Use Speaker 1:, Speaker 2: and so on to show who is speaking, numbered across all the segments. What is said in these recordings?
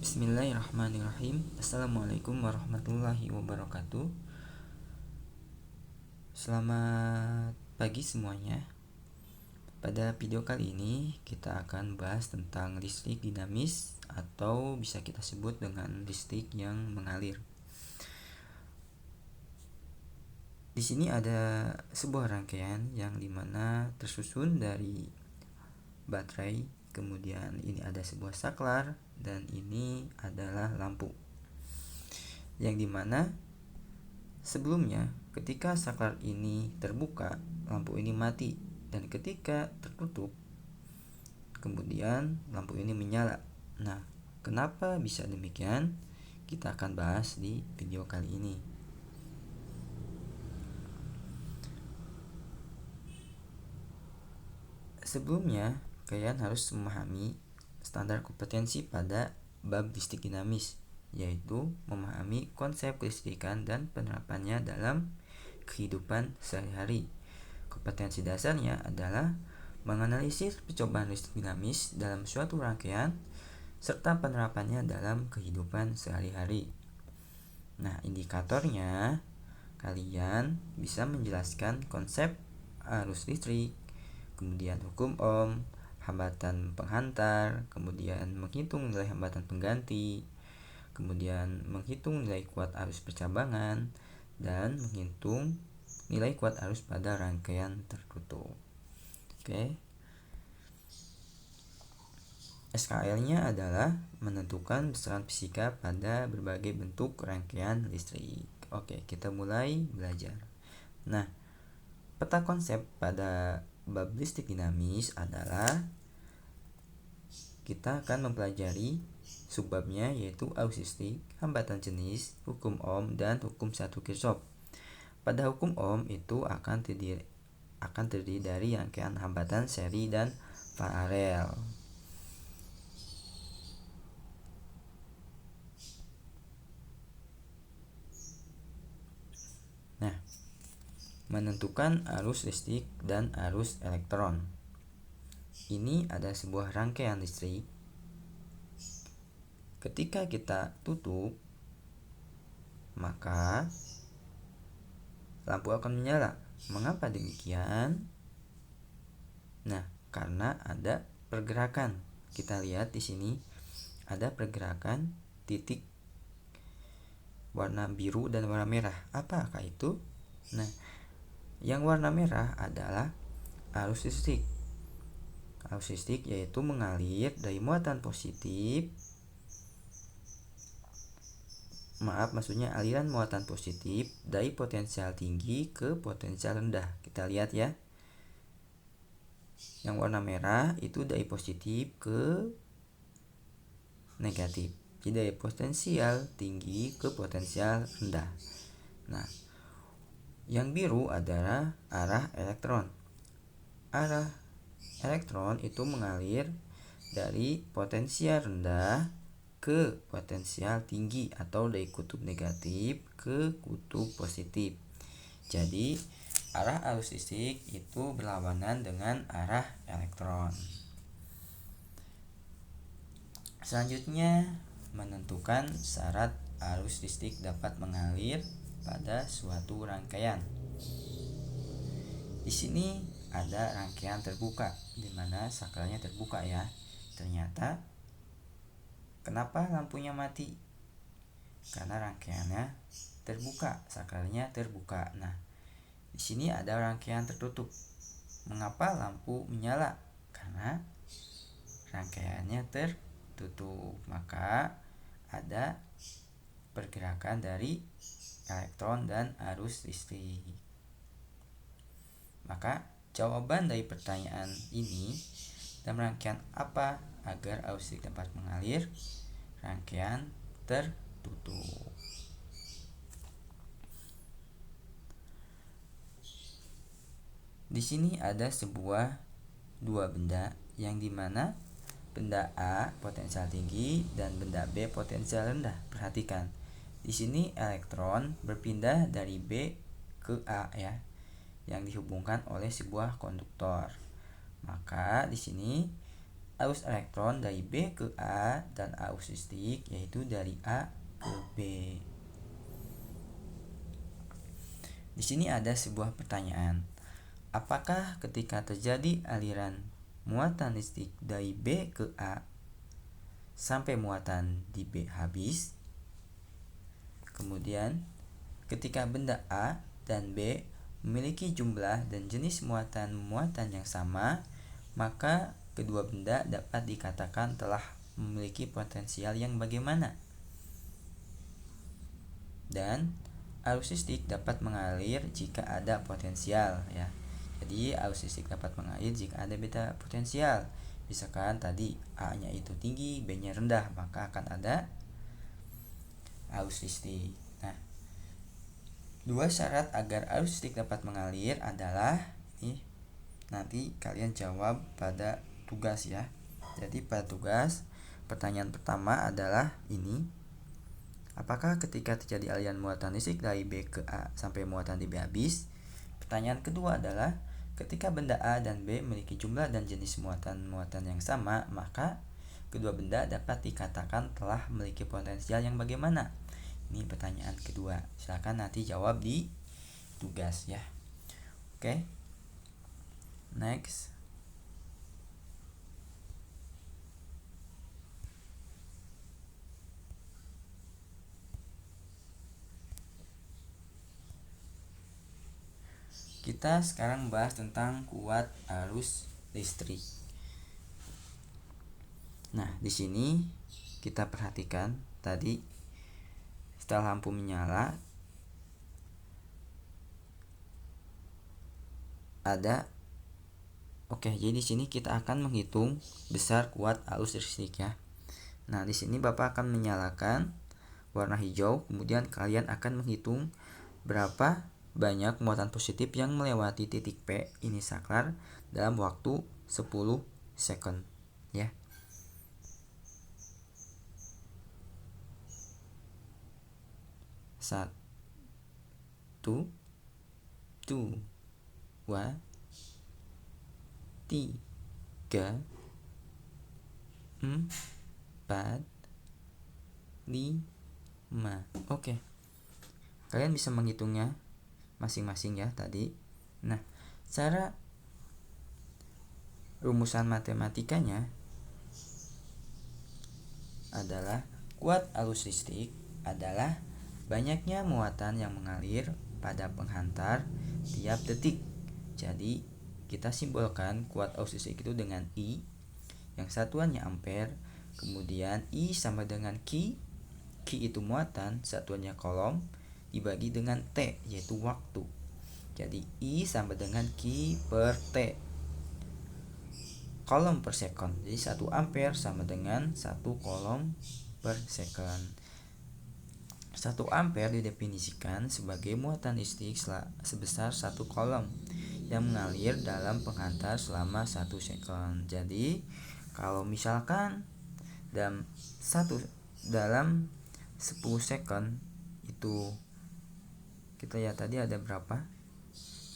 Speaker 1: Bismillahirrahmanirrahim. Assalamualaikum warahmatullahi wabarakatuh. Selamat pagi semuanya. Pada video kali ini kita akan bahas tentang listrik dinamis atau bisa kita sebut dengan listrik yang mengalir. Di sini ada sebuah rangkaian yang dimana tersusun dari baterai, kemudian ini ada sebuah saklar, dan ini adalah lampu. Yang dimana sebelumnya ketika saklar ini terbuka, lampu ini mati, dan ketika tertutup, kemudian lampu ini menyala. Nah, kenapa bisa demikian? Kita akan bahas di video kali ini. Sebelumnya, kalian harus memahami standar kompetensi pada bab listrik dinamis, yaitu memahami konsep kelistrikan dan penerapannya dalam kehidupan sehari-hari. Kompetensi dasarnya adalah menganalisis percobaan listrik dinamis dalam suatu rangkaian serta penerapannya dalam kehidupan sehari-hari. Nah, indikatornya kalian bisa menjelaskan konsep arus listrik, kemudian hukum Ohm, hambatan penghantar, kemudian menghitung nilai hambatan pengganti, kemudian menghitung nilai kuat arus percabangan, dan menghitung nilai kuat arus pada rangkaian tertutup. Oke. SKL-nya adalah menentukan besaran fisika pada berbagai bentuk rangkaian listrik. Oke, kita mulai belajar. Nah, peta konsep pada bab listrik dinamis adalah kita akan mempelajari subbabnya, yaitu arus listrik, hambatan jenis, hukum Ohm, dan hukum 1 Kirchhoff. Pada hukum Ohm itu akan terdiri dari rangkaian hambatan seri dan paralel. Nah, menentukan arus listrik dan arus elektron. Ini ada sebuah rangkaian listrik. Ketika kita tutup, maka lampu akan menyala. Mengapa demikian? Nah, karena ada pergerakan. Kita lihat di sini ada pergerakan titik warna biru dan warna merah. Apakah itu? Nah, yang warna merah adalah arus listrik. Arus listrik yaitu mengalir dari muatan positif. Maksudnya aliran muatan positif dari potensial tinggi ke potensial rendah. Kita lihat ya. Yang warna merah itu dari positif ke negatif. Jadi dari potensial tinggi ke potensial rendah. Nah, yang biru adalah arah elektron. Arah elektron itu mengalir dari potensial rendah ke potensial tinggi atau dari kutub negatif ke kutub positif. Jadi, arah arus listrik itu berlawanan dengan arah elektron. Selanjutnya, menentukan syarat arus listrik dapat mengalir pada suatu rangkaian. Di sini ada rangkaian terbuka, di mana saklarnya terbuka ya. Ternyata kenapa lampunya mati? Karena rangkaiannya terbuka, saklarnya terbuka. Nah, di sini ada rangkaian tertutup. Mengapa lampu menyala? Karena rangkaiannya tertutup. Maka ada pergerakan dari elektron dan arus listrik. Maka jawaban dari pertanyaan ini, dalam rangkaian apa agar arus listrik dapat mengalir? Rangkaian tertutup. Di sini ada dua benda yang dimana benda A potensial tinggi dan benda B potensial rendah. Perhatikan, di sini elektron berpindah dari B ke A ya, yang dihubungkan oleh sebuah konduktor. Maka di sini arus elektron dari B ke A dan arus listrik yaitu dari A ke B. Di sini ada sebuah pertanyaan. Apakah ketika terjadi aliran muatan listrik dari B ke A sampai muatan di B habis, kemudian ketika benda A dan B memiliki jumlah dan jenis muatan-muatan yang sama, maka kedua benda dapat dikatakan telah memiliki potensial yang bagaimana? Dan arus listrik dapat mengalir jika ada potensial ya. Jadi arus listrik dapat mengalir jika ada beta potensial. Misalkan tadi A-nya itu tinggi, B-nya rendah, maka akan ada arus listrik. Nah, dua syarat agar arus listrik dapat mengalir adalah ini. Nanti kalian jawab pada tugas ya. Jadi pada tugas pertanyaan pertama adalah ini. Apakah ketika terjadi aliran muatan listrik dari B ke A sampai muatan di B habis? Pertanyaan kedua adalah ketika benda A dan B memiliki jumlah dan jenis muatan-muatan yang sama, maka kedua benda dapat dikatakan telah memiliki potensial yang bagaimana? Ini pertanyaan kedua. Silakan nanti jawab di tugas ya. Oke. Next. Kita sekarang bahas tentang kuat arus listrik. Nah, di sini kita perhatikan tadi setelah lampu menyala ada jadi di sini kita akan menghitung besar kuat arus listrik ya. Nah, di sini Bapak akan menyalakan warna hijau, kemudian kalian akan menghitung berapa banyak muatan positif yang melewati titik P ini saklar dalam waktu 10 second ya. Satu, dua, tiga, empat, lima. Oke. Kalian bisa menghitungnya masing-masing ya tadi. Nah, cara rumusan matematikanya adalah kuat arus listrik adalah banyaknya muatan yang mengalir pada penghantar tiap detik. Jadi, kita simbolkan kuat arus listrik itu dengan I yang satuannya ampere, kemudian I sama dengan Q. Q itu muatan, satuannya kolom, dibagi dengan T yaitu waktu. Jadi I sama dengan Q per T, kolom per second. Jadi 1 ampere sama dengan 1 kolom per second. 1 ampere didefinisikan sebagai muatan listrik sebesar 1 kolom yang mengalir dalam penghantar selama 1 second. Jadi kalau misalkan dalam 10 second itu kita lihat tadi ada berapa,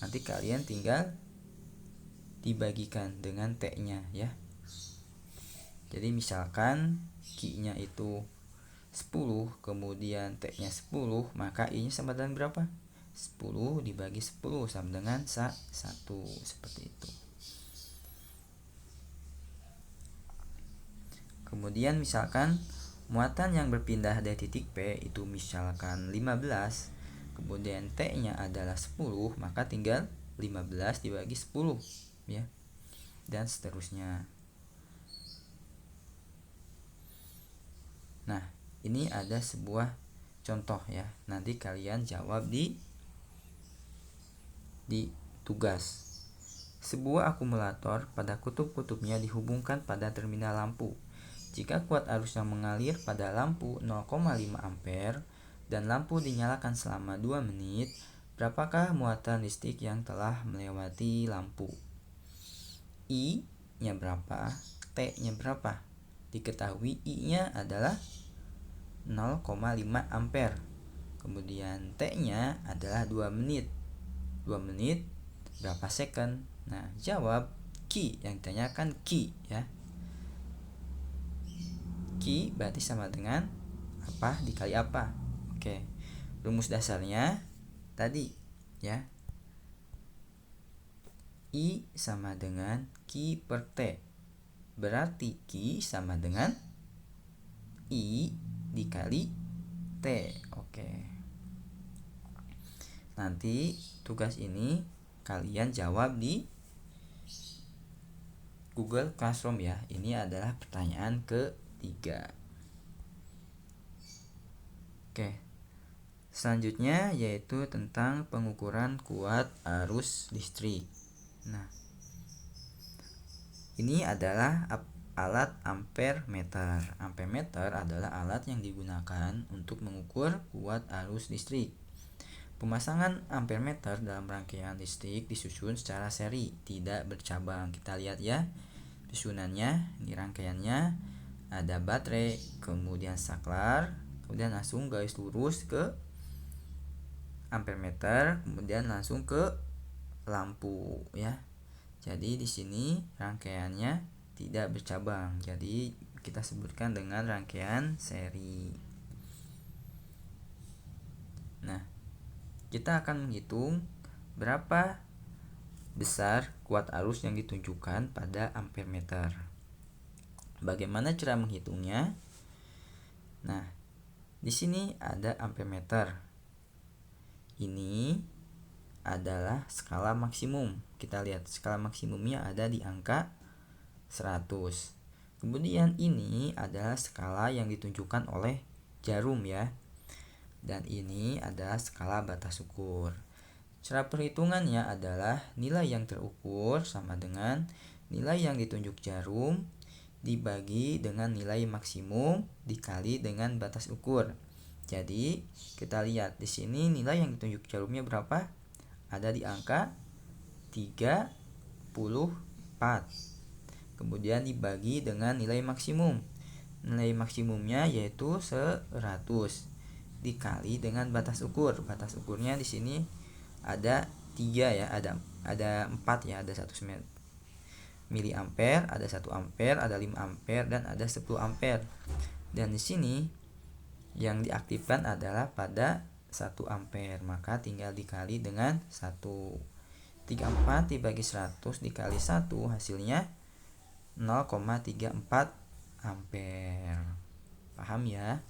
Speaker 1: nanti kalian tinggal dibagikan dengan T-nya ya. Jadi misalkan Q-nya itu 10, kemudian T-nya 10, maka I-nya sama dengan berapa? 10 dibagi 10 sama dengan 1, seperti itu. Kemudian misalkan muatan yang berpindah dari titik P itu misalkan 15, kemudian T-nya adalah 10, maka tinggal 15 dibagi 10 ya. Dan seterusnya. Nah, ini ada sebuah contoh ya. Nanti kalian jawab di tugas. Sebuah akumulator pada kutub-kutubnya dihubungkan pada terminal lampu. Jika kuat arus yang mengalir pada lampu 0,5 ampere dan lampu dinyalakan selama 2 menit, berapakah muatan listrik yang telah melewati lampu? I-nya berapa? T-nya berapa? Diketahui I-nya adalah 0,5 ampere. Kemudian T-nya adalah 2 menit. 2 menit berapa second? Nah, jawab Q, yang ditanyakan Q ya. Q berarti sama dengan apa dikali apa. Oke. Rumus dasarnya tadi ya. I sama dengan Q per T. Berarti Q sama dengan I dikali T. Oke. Nanti tugas ini kalian jawab di Google Classroom ya. Ini adalah pertanyaan ketiga. Oke. Selanjutnya yaitu tentang pengukuran kuat arus listrik. Nah, ini adalah alat ampere meter. Ampere meter adalah alat yang digunakan untuk mengukur kuat arus listrik. Pemasangan ampere meter dalam rangkaian listrik disusun secara seri, tidak bercabang. Kita lihat ya susunannya, di rangkaiannya ada baterai, kemudian saklar, kemudian langsung garis lurus ke ampere meter, kemudian langsung ke lampu ya. Jadi di sini rangkaiannya tidak bercabang. Jadi kita sebutkan dengan rangkaian seri. Nah, kita akan menghitung berapa besar kuat arus yang ditunjukkan pada ampere meter. Bagaimana cara menghitungnya? Nah, di sini ada ampere meter. Ini adalah skala maksimum. Kita lihat skala maksimumnya ada di angka 100. Kemudian ini adalah skala yang ditunjukkan oleh jarum ya. Dan ini adalah skala batas ukur. Cara perhitungannya adalah nilai yang terukur sama dengan nilai yang ditunjuk jarum dibagi dengan nilai maksimum dikali dengan batas ukur. Jadi kita lihat di sini nilai yang ditunjuk jarumnya berapa? Ada di angka 34. Kemudian dibagi dengan nilai maksimum. Nilai maksimumnya yaitu 100 dikali dengan batas ukur. Batas ukurnya di sini ada 3 ya, ada 4 ya, ada 1 miliampere, ada 1 ampere, ada 5 ampere dan ada 10 ampere. Dan di sini yang diaktifkan adalah pada 1 ampere, maka tinggal dikali dengan 1. 34 dibagi 100 dikali 1 hasilnya 0,34 ampere. Paham ya?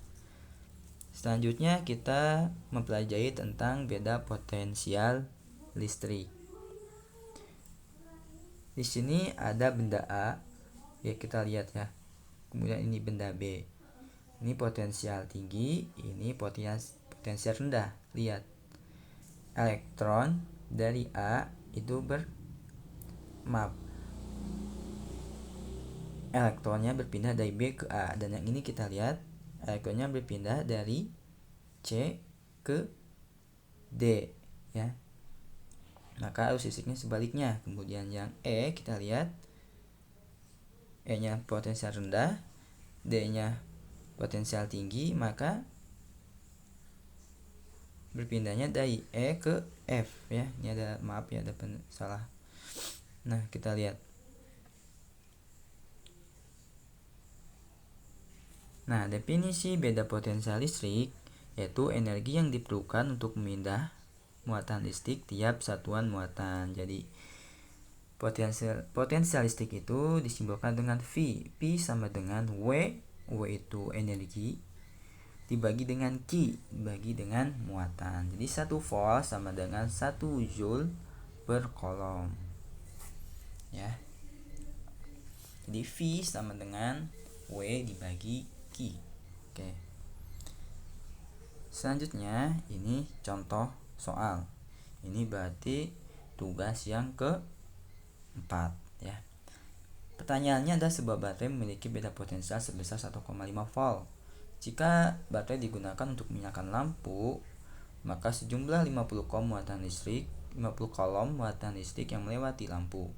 Speaker 1: Selanjutnya kita mempelajari tentang beda potensial listrik. Di sini ada benda A, ya kita lihat ya. Kemudian ini benda B. Ini potensial tinggi, ini potensial rendah. Lihat. Elektron dari A itu elektronnya berpindah dari B ke A, dan yang ini kita lihat elektronnya berpindah dari C ke D ya. Maka arus listriknya sebaliknya. Kemudian yang E kita lihat E-nya potensial rendah, D-nya potensial tinggi, maka berpindahnya dari E ke F ya. Ini ada salah. Nah, kita lihat. Nah, definisi beda potensial listrik yaitu energi yang diperlukan untuk memindah muatan listrik tiap satuan muatan. Jadi potensial listrik itu disimbolkan dengan V. V sama dengan W. W itu energi dibagi dengan Q, dibagi dengan muatan. Jadi 1 volt sama dengan 1 joule per kolom. Ya. Jadi V sama dengan W dibagi Q. Oke. Selanjutnya ini contoh soal. Ini berarti tugas yang ke-4 ya. Pertanyaannya adalah sebuah baterai memiliki beda potensial sebesar 1,5 volt. Jika baterai digunakan untuk menyalakan lampu, maka sejumlah 50 kolom muatan listrik yang melewati lampu.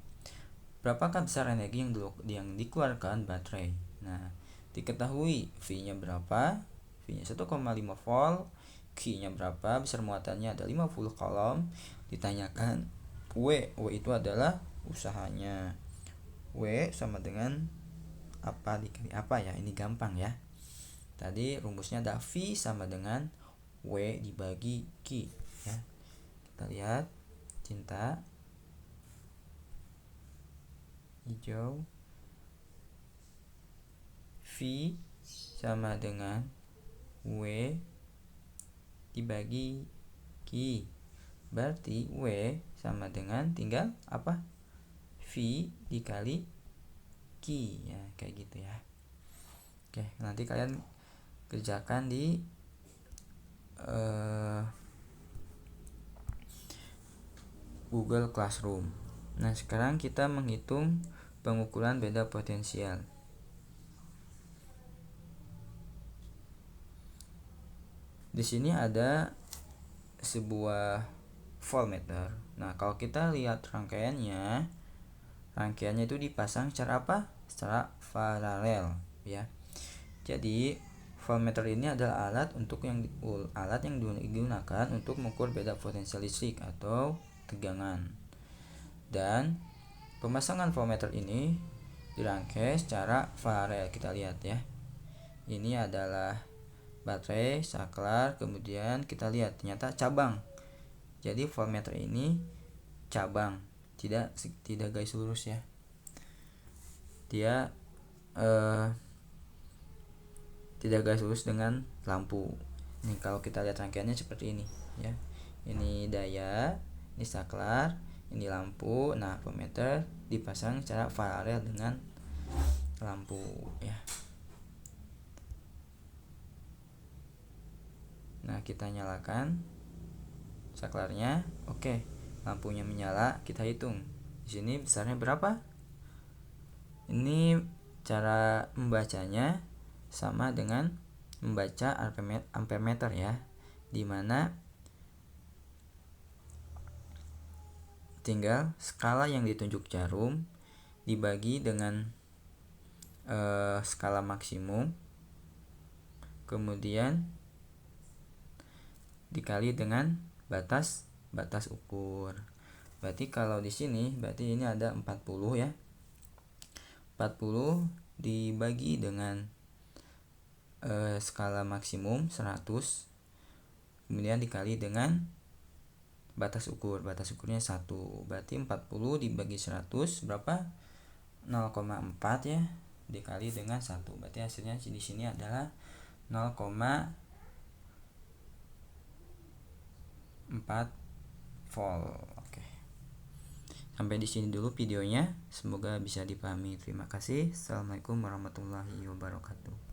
Speaker 1: Berapakah besar energi yang dikeluarkan baterai? Nah, diketahui V-nya berapa? V-nya 1,5 volt. Q-nya berapa? Besar muatannya ada 50 kolom. Ditanyakan W itu adalah usahanya. W sama dengan apa dikali apa ya, ini gampang ya. Tadi rumusnya ada V sama dengan W dibagi Q ya. Kita lihat tinta hijau, V sama dengan W dibagi Q. Berarti W sama dengan tinggal apa? V dikali Q ya, kayak gitu ya. Oke, nanti kalian kerjakan di Google Classroom. Nah, sekarang kita menghitung pengukuran beda potensial. Di sini ada sebuah voltmeter. Nah, kalau kita lihat rangkaiannya itu dipasang secara apa? Secara paralel ya. Jadi voltmeter ini adalah alat yang digunakan untuk mengukur beda potensial listrik atau tegangan. Dan pemasangan voltmeter ini dirangkai secara paralel. Kita lihat ya. Ini adalah baterai, saklar, kemudian kita lihat ternyata cabang. Jadi voltmeter ini cabang, tidak garis lurus ya. Dia tidak garis lurus dengan lampu. Ini kalau kita lihat rangkaiannya seperti ini ya. Ini daya, ini saklar, ini lampu. Nah, voltmeter dipasang secara paralel dengan lampu ya. Nah, kita nyalakan saklarnya. Oke, lampunya menyala. Kita hitung. Di sini besarnya berapa? Ini cara membacanya sama dengan membaca ampermeter ya, dimana tinggal skala yang ditunjuk jarum dibagi dengan skala maksimum, kemudian dikali dengan batas ukur. Berarti kalau di sini berarti ini ada 40 ya. 40 dibagi dengan skala maksimum 100, kemudian dikali dengan batas ukurnya 1. Berarti 40 dibagi 100 berapa? 0,4 ya, dikali dengan 1. Berarti hasilnya di sini adalah 0,4 volt. Oke. Sampai di sini dulu videonya. Semoga bisa dipahami. Terima kasih. Assalamualaikum warahmatullahi wabarakatuh.